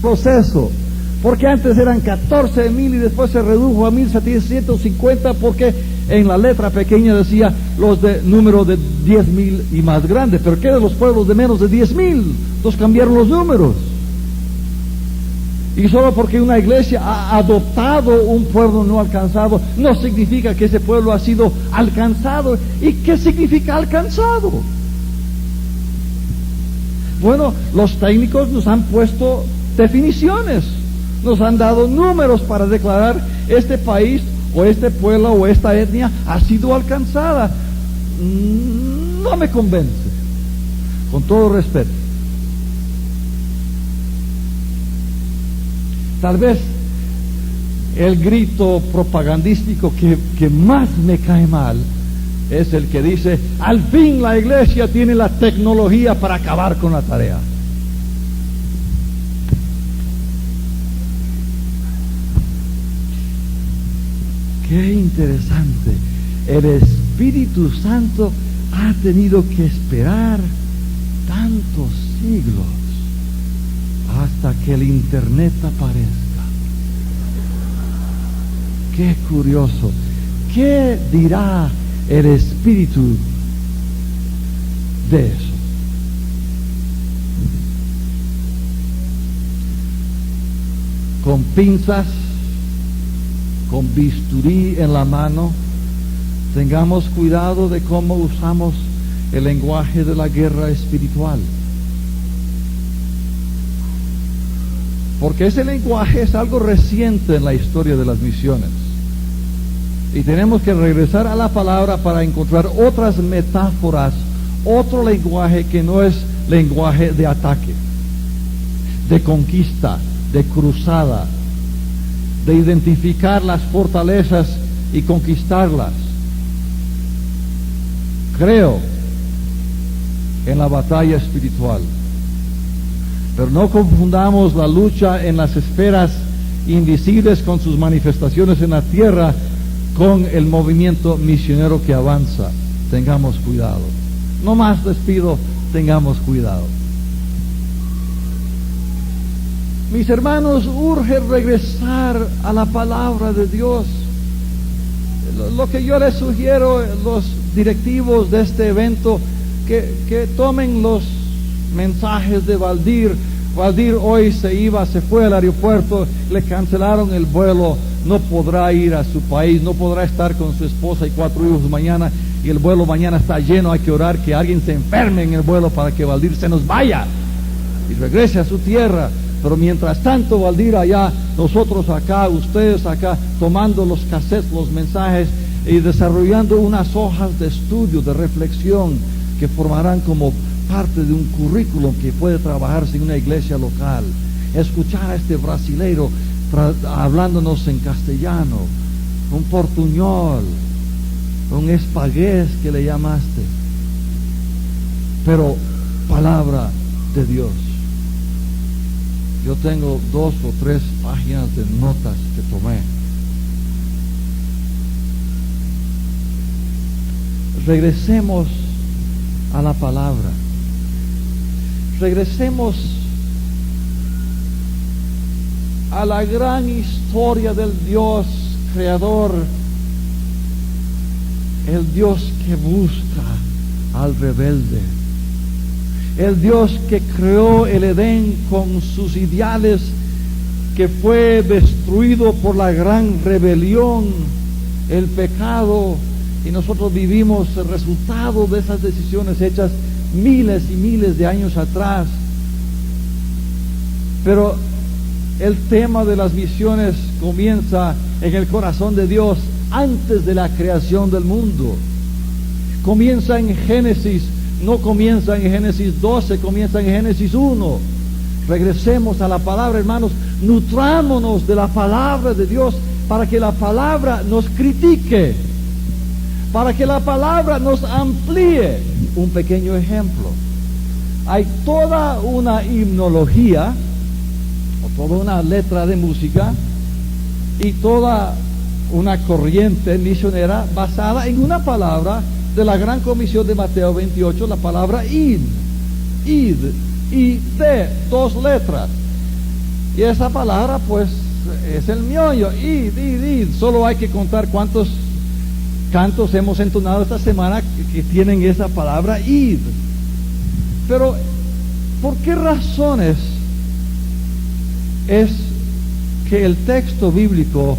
proceso, porque antes eran 14,000 y después se redujo a 1,750 porque en la letra pequeña decía los de número de 10,000 y más grande, pero ¿qué de los pueblos de menos de 10,000? Entonces cambiaron los números. Y solo porque una iglesia ha adoptado un pueblo no alcanzado, no significa que ese pueblo ha sido alcanzado. ¿Y qué significa alcanzado? Bueno, los técnicos nos han puesto definiciones, nos han dado números para declarar este país o este pueblo o esta etnia ha sido alcanzada. No me convence, con todo respeto. Tal vez el grito propagandístico que más me cae mal es el que dice: al fin la iglesia tiene la tecnología para acabar con la tarea. Qué interesante. El Espíritu Santo ha tenido que esperar tantos siglos hasta que el internet aparezca. Qué curioso. ¿Qué dirá el Espíritu de eso? Con pinzas, con bisturí en la mano, tengamos cuidado de cómo usamos el lenguaje de la guerra espiritual. Porque ese lenguaje es algo reciente en la historia de las misiones. Y tenemos que regresar a la palabra para encontrar otras metáforas, otro lenguaje que no es lenguaje de ataque, de conquista, de cruzada, de identificar las fortalezas y conquistarlas. Creo en la batalla espiritual. Pero no confundamos la lucha en las esferas invisibles con sus manifestaciones en la tierra con el movimiento misionero que avanza. Tengamos cuidado. No más les pido, tengamos cuidado. Mis hermanos, urge regresar a la palabra de Dios. Lo que yo les sugiero, los directivos de este evento, que tomen los mensajes de Valdir. Valdir hoy se fue al aeropuerto, le cancelaron el vuelo, no podrá ir a su país, no podrá estar con su esposa y 4 hijos mañana, y el vuelo mañana está lleno. Hay que orar que alguien se enferme en el vuelo para que Valdir se nos vaya y regrese a su tierra. Pero mientras tanto, Valdir allá, nosotros acá, ustedes acá, tomando los cassettes, los mensajes y desarrollando unas hojas de estudio, de reflexión, que formarán como parte de un currículum que puede trabajarse en una iglesia local. Escuchar a este brasileiro hablándonos en castellano, un portuñol, un espagués que le llamaste, pero palabra de Dios. Yo tengo 2 o 3 páginas de notas que tomé. Regresemos a la palabra. Regresemos a la gran historia del Dios creador, el Dios que busca al rebelde, el Dios que creó el Edén con sus ideales, que fue destruido por la gran rebelión, el pecado, y nosotros vivimos el resultado de esas decisiones hechas miles y miles de años atrás. Pero el tema de las misiones comienza en el corazón de Dios antes de la creación del mundo. Comienza en Génesis, no comienza en Génesis 12, comienza en Génesis 1. Regresemos a la palabra, hermanos, nutrámonos de la palabra de Dios para que la palabra nos critique, para que la palabra nos amplíe. Un pequeño ejemplo: hay toda una himnología o toda una letra de música y toda una corriente misionera basada en una palabra de la gran comisión de Mateo 28, la palabra id, y de 2 letras. Y esa palabra pues es el miollo, id. Solo hay que contar cuántos cantos hemos entonado esta semana que tienen esa palabra id. Pero ¿por qué razones es que el texto bíblico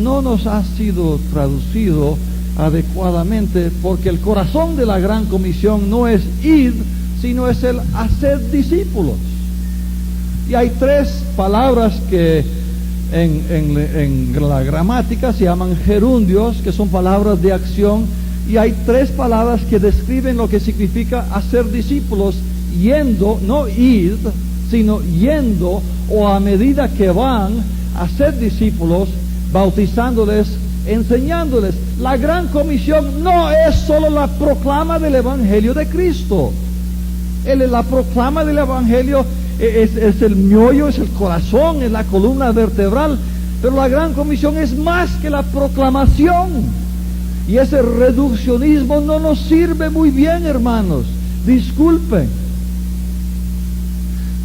no nos ha sido traducido adecuadamente? Porque el corazón de la gran comisión no es id, sino es el hacer discípulos. Y hay tres palabras que en la gramática se llaman gerundios, que son palabras de acción, y hay tres palabras que describen lo que significa hacer discípulos, yendo, no id, sino yendo, o a medida que van a ser discípulos, bautizándoles, enseñándoles. La gran comisión no es solo la proclama del Evangelio de Cristo. La proclama del Evangelio es el miollo, es el corazón, es la columna vertebral, pero la gran comisión es más que la proclamación. Y ese reduccionismo no nos sirve muy bien, hermanos. Disculpen.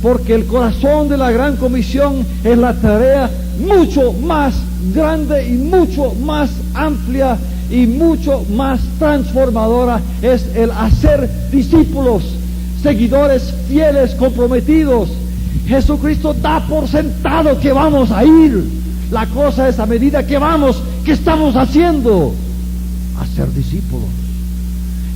Porque el corazón de la gran comisión es la tarea mucho más grande y mucho más amplia y mucho más transformadora. Es el hacer discípulos, seguidores fieles, comprometidos. Jesucristo da por sentado que vamos a ir. La cosa es a medida que vamos, ¿qué estamos haciendo? Hacer discípulos.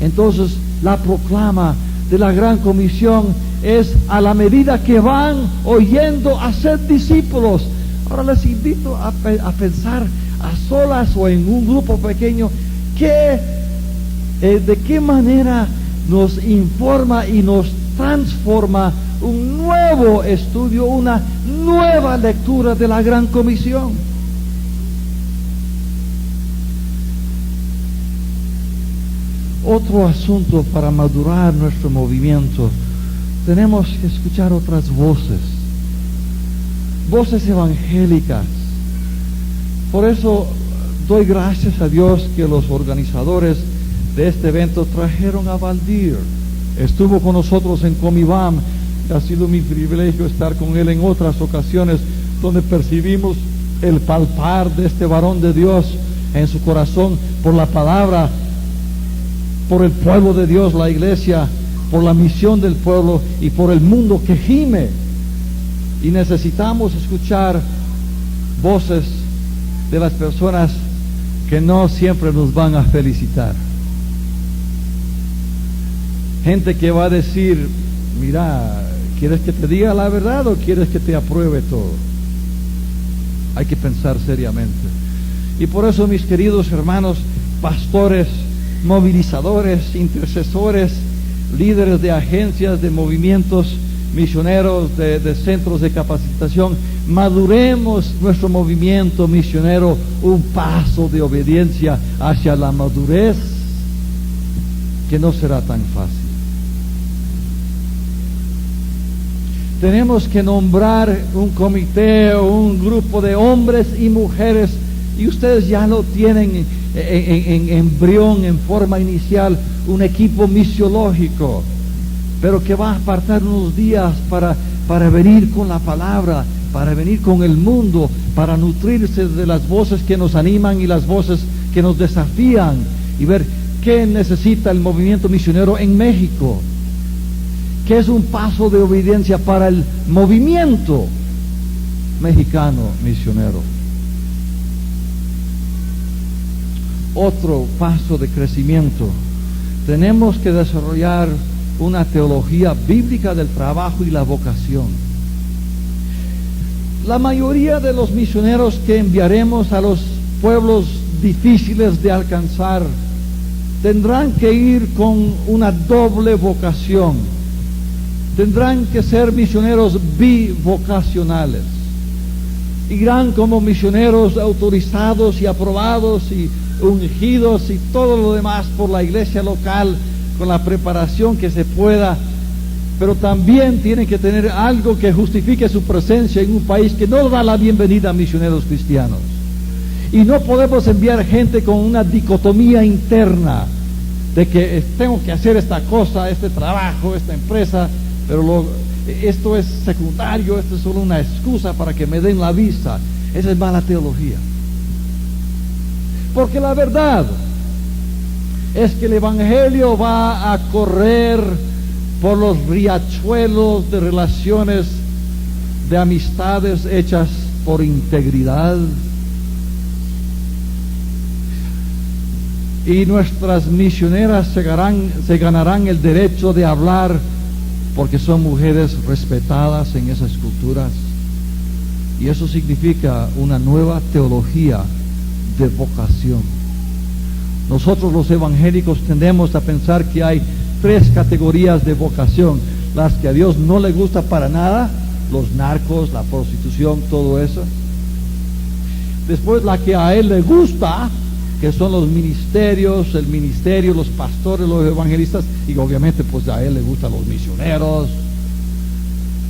Entonces, la proclama de la gran comisión es a la medida que van oyendo a ser discípulos. Ahora les invito a pensar a solas o en un grupo pequeño de qué manera nos informa y nos transforma un nuevo estudio, una nueva lectura de la gran comisión. Otro asunto para madurar nuestro movimiento: tenemos que escuchar otras voces evangélicas. Por eso doy gracias a Dios que los organizadores de este evento trajeron a Valdir. Estuvo con nosotros en Comibam. Ha sido mi privilegio estar con él en otras ocasiones, donde percibimos el palpar de este varón de Dios en su corazón por la palabra, por el pueblo de Dios, la iglesia, por la misión del pueblo y por el mundo que gime. Y necesitamos escuchar voces de las personas que no siempre nos van a felicitar. Gente que va a decir: mira, ¿quieres que te diga la verdad o quieres que te apruebe todo? Hay que pensar seriamente. Y por eso, mis queridos hermanos, pastores, movilizadores, intercesores, líderes de agencias, de movimientos misioneros, de centros de capacitación, maduremos nuestro movimiento misionero un paso de obediencia hacia la madurez, que no será tan fácil. Tenemos que nombrar un comité o un grupo de hombres y mujeres, y ustedes ya lo tienen en embrión, en forma inicial, un equipo misiológico, pero que va a apartar unos días para venir con la palabra, para venir con el mundo, para nutrirse de las voces que nos animan y las voces que nos desafían, y ver qué necesita el movimiento misionero en México, que es un paso de obediencia para el movimiento mexicano misionero. Otro paso de crecimiento: tenemos que desarrollar una teología bíblica del trabajo y la vocación. La mayoría de los misioneros que enviaremos a los pueblos difíciles de alcanzar tendrán que ir con una doble vocación. Tendrán que ser misioneros bivocacionales. Irán como misioneros autorizados y aprobados y ungidos y todo lo demás por la iglesia local, con la preparación que se pueda, pero también tienen que tener algo que justifique su presencia en un país que no da la bienvenida a misioneros cristianos. Y no podemos enviar gente con una dicotomía interna de que tengo que hacer esta cosa, este trabajo, esta empresa, pero esto es secundario, esto es solo una excusa para que me den la visa. Esa es mala teología. Porque la verdad es que el Evangelio va a correr por los riachuelos de relaciones, de amistades hechas por integridad. Y nuestras misioneras se ganarán el derecho de hablar porque son mujeres respetadas en esas culturas. Y eso significa una nueva teología de vocación. Nosotros los evangélicos tendemos a pensar que hay 3 categorías de vocación: las que a Dios no le gusta para nada, los narcos, la prostitución, todo eso. Después la que a Él le gusta, que son los ministerios, el ministerio, los pastores, los evangelistas, y obviamente pues a Él le gustan los misioneros.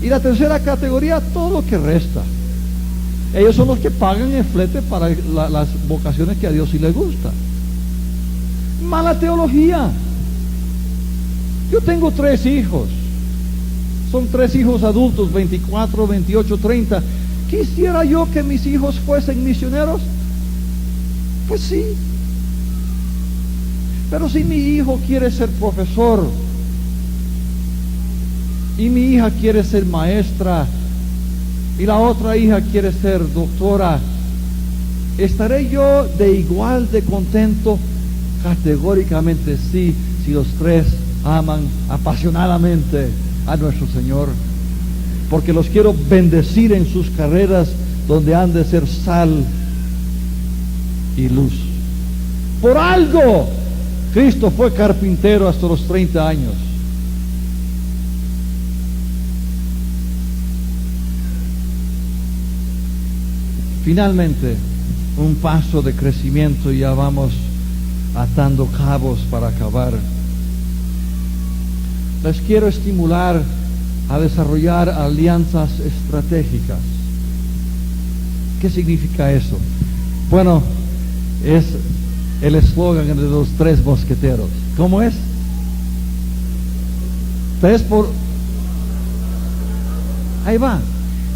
Y la tercera categoría, todo lo que resta. Ellos son los que pagan el flete para las vocaciones que a Dios sí le gusta. Mala teología. Yo tengo 3 hijos. Son 3 hijos adultos, 24, 28, 30. ¿Quisiera yo que mis hijos fuesen misioneros? Pues sí. Pero si mi hijo quiere ser profesor y mi hija quiere ser maestra y la otra hija quiere ser doctora, ¿estaré yo de igual de contento? Categóricamente sí, si los 3 aman apasionadamente a nuestro Señor, porque los quiero bendecir en sus carreras donde han de ser sal y luz. Por algo Cristo fue carpintero hasta los 30 años. Finalmente, un paso de crecimiento, y ya vamos atando cabos para acabar. Les quiero estimular a desarrollar alianzas estratégicas. ¿Qué significa eso? Bueno, es el eslogan de los 3 mosqueteros. ¿Cómo es? 3 por... Ahí va.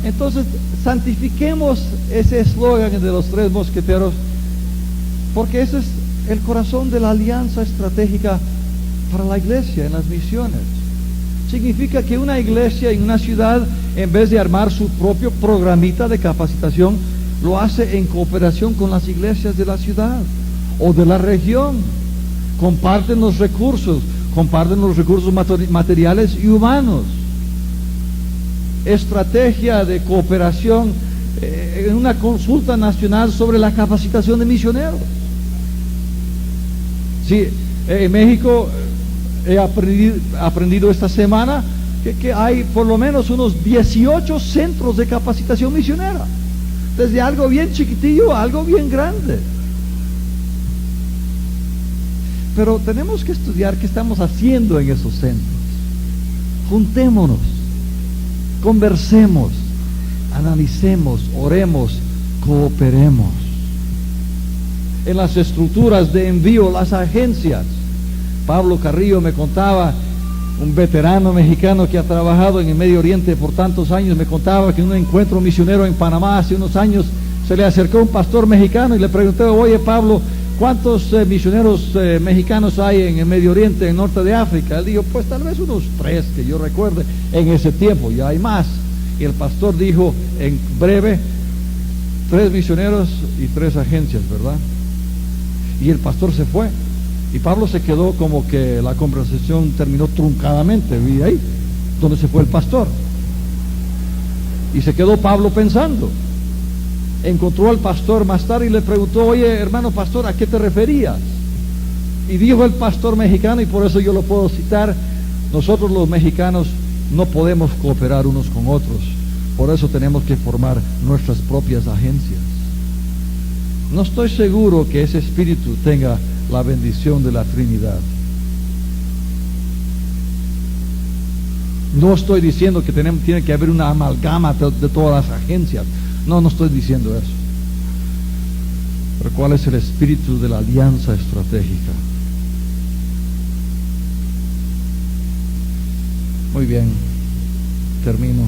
Entonces, santifiquemos ese eslogan de los 3 mosqueteros, porque ese es el corazón de la alianza estratégica para la iglesia en las misiones. Significa que una iglesia en una ciudad, en vez de armar su propio programita de capacitación, lo hace en cooperación con las iglesias de la ciudad o de la región. Comparten los recursos materiales y humanos. Estrategia de cooperación en una consulta nacional sobre la capacitación de misioneros. Sí, en México he aprendido esta semana que hay por lo menos unos 18 centros de capacitación misionera, desde algo bien chiquitillo a algo bien grande. Pero tenemos que estudiar qué estamos haciendo en esos centros. Juntémonos, conversemos, analicemos, oremos, cooperemos. En las estructuras de envío, las agencias. Pablo Carrillo me contaba, un veterano mexicano que ha trabajado en el Medio Oriente por tantos años, me contaba que en un encuentro misionero en Panamá hace unos años se le acercó un pastor mexicano y le preguntó: oye Pablo, ¿cuántos misioneros mexicanos hay en el Medio Oriente, en el norte de África? Él dijo: pues tal vez unos 3 que yo recuerde, en ese tiempo ya hay más. Y el pastor dijo en breve: 3 misioneros y 3 agencias, ¿verdad? Y el pastor se fue. Y Pablo se quedó como que la conversación terminó truncadamente. Vi ahí donde se fue el pastor. Y se quedó Pablo pensando. Encontró al pastor más tarde y le preguntó: oye, hermano pastor, ¿a qué te referías? Y dijo el pastor mexicano, y por eso yo lo puedo citar: nosotros los mexicanos no podemos cooperar unos con otros, por eso tenemos que formar nuestras propias agencias. No estoy seguro que ese espíritu tenga la bendición de la Trinidad. No estoy diciendo que tiene que haber una amalgama de todas las agencias. No estoy diciendo eso. Pero ¿cuál es el espíritu de la alianza estratégica? Muy bien. termino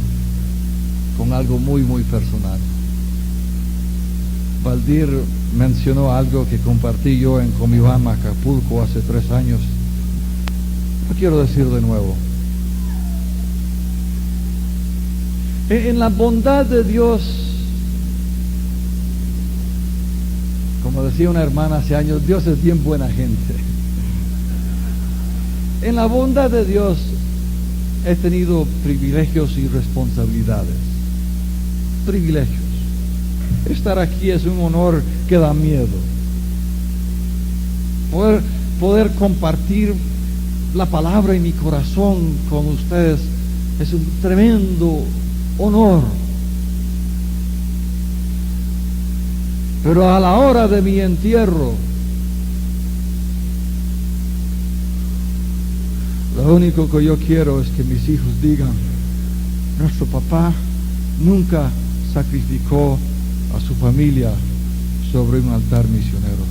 con algo muy, muy personal. Valdir mencionó algo que compartí yo en Comibama, Acapulco, hace 3 años. Lo quiero decir de nuevo. En la bondad de Dios, como decía una hermana hace años, Dios es bien buena gente. En la bondad de Dios he tenido privilegios y responsabilidades. Privilegios. Estar aquí es un honor que da miedo. Poder compartir la palabra en mi corazón con ustedes es un tremendo honor. Pero a la hora de mi entierro, lo único que yo quiero es que mis hijos digan: nuestro papá nunca sacrificó a su familia sobre un altar misionero.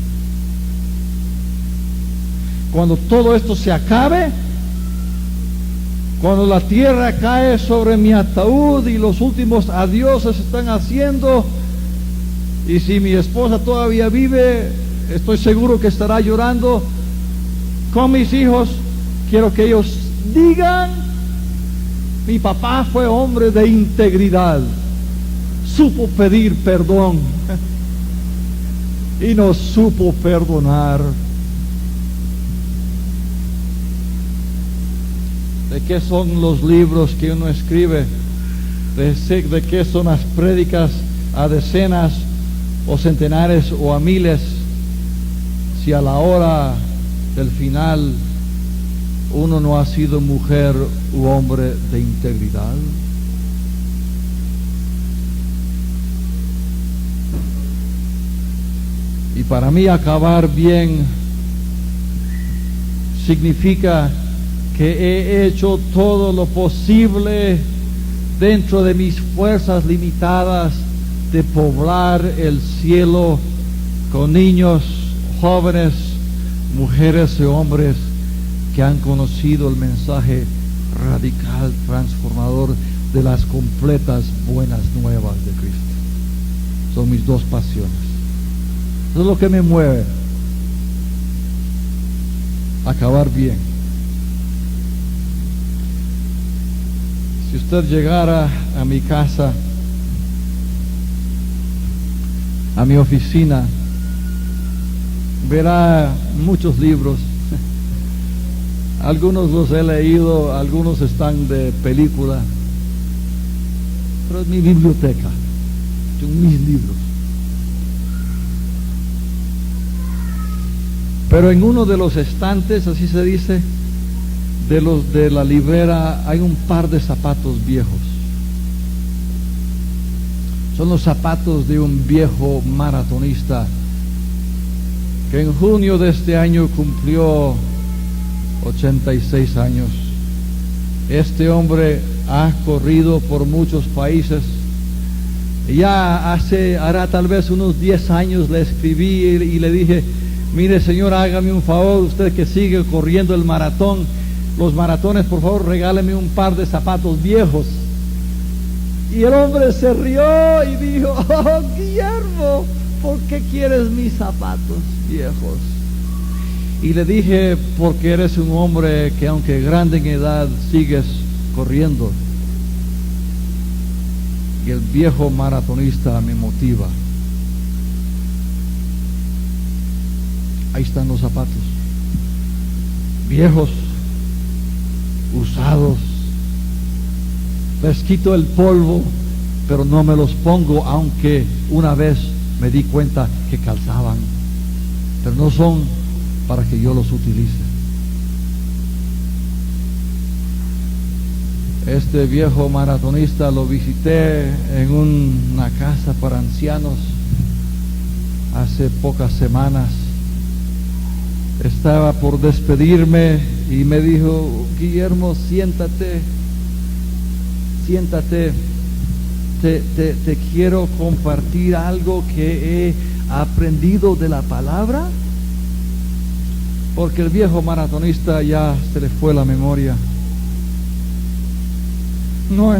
Cuando todo esto se acabe, cuando la tierra cae sobre mi ataúd y los últimos adioses se están haciendo, y si mi esposa todavía vive, estoy seguro que estará llorando con mis hijos, quiero que ellos digan: mi papá fue hombre de integridad, supo pedir perdón y nos supo perdonar. ¿De qué son los libros que uno escribe? ¿De qué son las prédicas a decenas o centenares o a miles, si a la hora del final uno no ha sido mujer u hombre de integridad? Y para mí acabar bien significa que he hecho todo lo posible dentro de mis fuerzas limitadas de poblar el cielo con niños, jóvenes, mujeres y hombres que han conocido el mensaje radical, transformador de las completas buenas nuevas de Cristo. Son mis dos pasiones. Eso es lo que me mueve. Acabar bien. Si usted llegara a mi casa, a mi oficina, verá muchos libros. Algunos los he leído, algunos están de película, pero es mi biblioteca, son mis libros. Pero en uno de los estantes, así se dice, de la librera, hay un par de zapatos viejos. Son los zapatos de un viejo maratonista que en junio de este año cumplió 86 años. Este hombre ha corrido por muchos países. Ya hará tal vez unos 10 años le escribí y le dije: mire, señor, hágame un favor, usted que sigue corriendo el maratón, los maratones, por favor, regáleme un par de zapatos viejos. Y el hombre se rió y dijo: oh, Guillermo, ¿por qué quieres mis zapatos viejos? Y le dije: porque eres un hombre que, aunque grande en edad, sigues corriendo. Y el viejo maratonista me motiva. Ahí están los zapatos, viejos, usados. Les quito el polvo, pero no me los pongo, aunque una vez me di cuenta que calzaban, pero no son para que yo los utilice. Este viejo maratonista lo visité en una casa para ancianos hace pocas semanas. Estaba por despedirme y me dijo: Guillermo, siéntate, te quiero compartir algo que he aprendido de la palabra, porque el viejo maratonista ya se le fue la memoria. no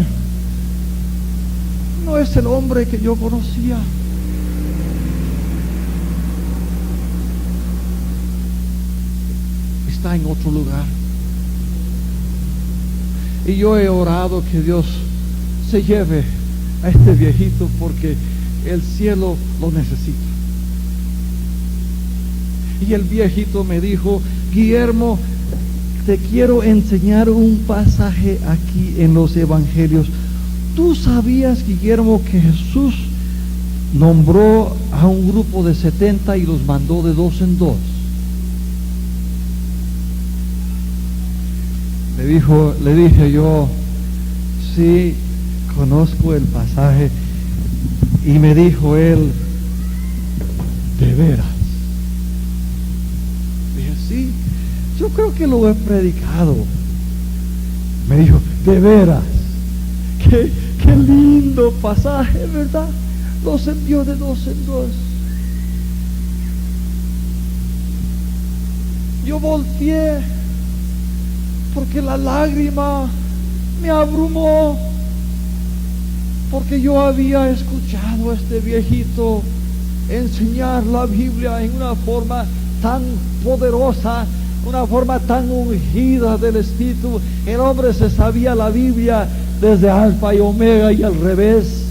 es el hombre que yo conocía. Está en otro lugar. Y yo he orado que Dios se lleve a este viejito porque el cielo lo necesita. Y el viejito me dijo: Guillermo, te quiero enseñar un pasaje aquí en los evangelios. ¿Tú sabías, Guillermo, que Jesús nombró a un grupo de 70 y los mandó de 2 en 2? Le dije yo: sí, conozco el pasaje. Y me dijo él: ¿de veras? Dije: sí, yo creo que lo he predicado. Me dijo: ¿de veras? Qué lindo pasaje, ¿verdad? Los envió de 2 en 2. Yo volteé porque la lágrima me abrumó, porque yo había escuchado a este viejito enseñar la Biblia en una forma tan poderosa, una forma tan ungida del Espíritu. El hombre se sabía la Biblia desde Alfa y Omega y al revés,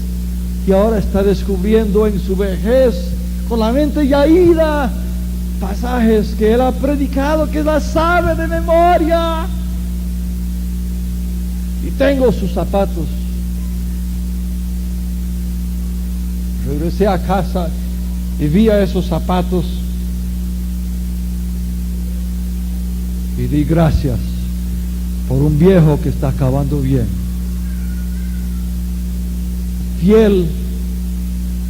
y ahora está descubriendo en su vejez, con la mente ya ida, pasajes que él ha predicado, que la sabe de memoria. Y tengo sus zapatos. Regresé a casa y vi a esos zapatos y di gracias por un viejo que está acabando bien. Fiel,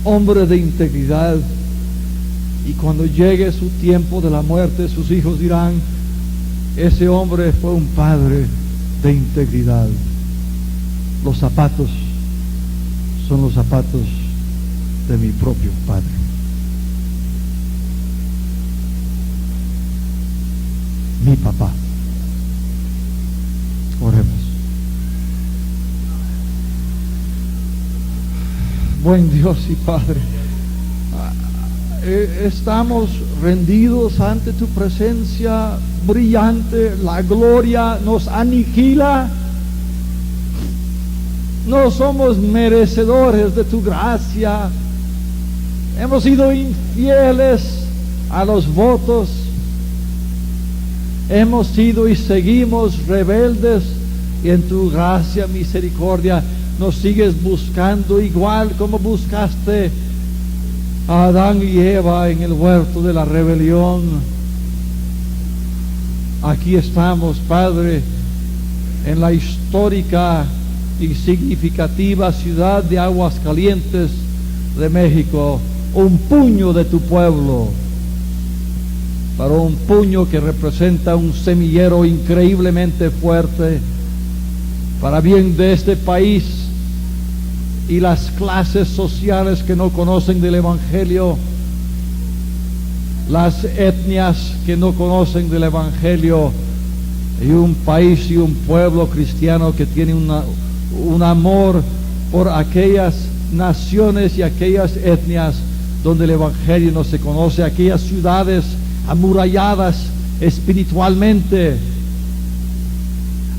hombre de integridad. Y cuando llegue su tiempo de la muerte, sus hijos dirán: ese hombre fue un padre de integridad. Los zapatos son los zapatos de mi propio padre. Mi papá. Oremos. Buen Dios y Padre, estamos rendidos ante tu presencia brillante. La gloria nos aniquila. No somos merecedores de tu gracia. Hemos sido infieles a los votos. Hemos sido y seguimos rebeldes, y en tu gracia, misericordia, nos sigues buscando igual como buscaste a Adán y Eva en el huerto de la rebelión. Aquí estamos, Padre, en la histórica y significativa ciudad de Aguascalientes de México, un puño de tu pueblo, para un puño que representa un semillero increíblemente fuerte para bien de este país y las clases sociales que no conocen del Evangelio, las etnias que no conocen del Evangelio, y un país y un pueblo cristiano que tiene un amor por aquellas naciones y aquellas etnias donde el Evangelio no se conoce, aquellas ciudades amuralladas espiritualmente,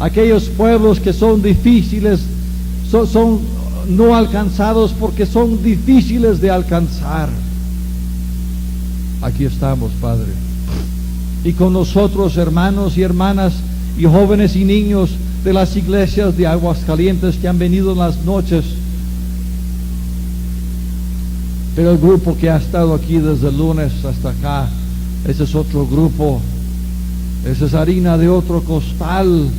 aquellos pueblos que son difíciles, son no alcanzados porque son difíciles de alcanzar. Aquí estamos, Padre, y con nosotros hermanos y hermanas y jóvenes y niños de las iglesias de Aguascalientes que han venido en las noches, pero el grupo que ha estado aquí desde el lunes hasta acá, ese es otro grupo, esa es harina de otro costal.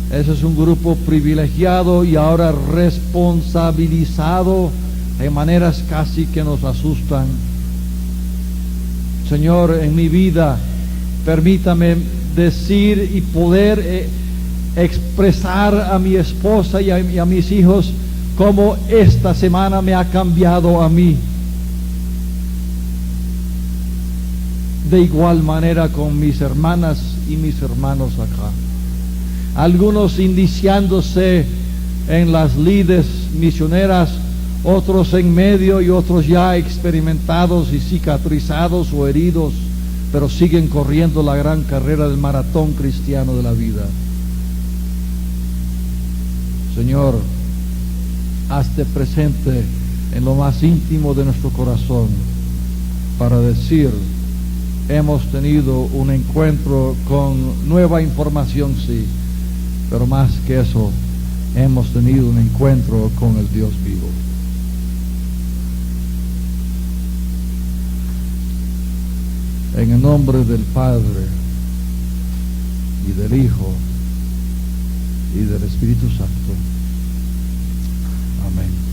Ese es un grupo privilegiado y ahora responsabilizado de maneras casi que nos asustan. Señor, en mi vida, permítame decir y poder expresar a mi esposa y a mis hijos cómo esta semana me ha cambiado a mí. De igual manera con mis hermanas y mis hermanos acá. Algunos iniciándose en las lides misioneras, otros en medio y otros ya experimentados y cicatrizados o heridos, pero siguen corriendo la gran carrera del maratón cristiano de la vida. Señor, hazte presente en lo más íntimo de nuestro corazón para decir: hemos tenido un encuentro con nueva información, sí, pero más que eso, hemos tenido un encuentro con el Dios vivo. En el nombre del Padre, y del Hijo, y del Espíritu Santo. Amén.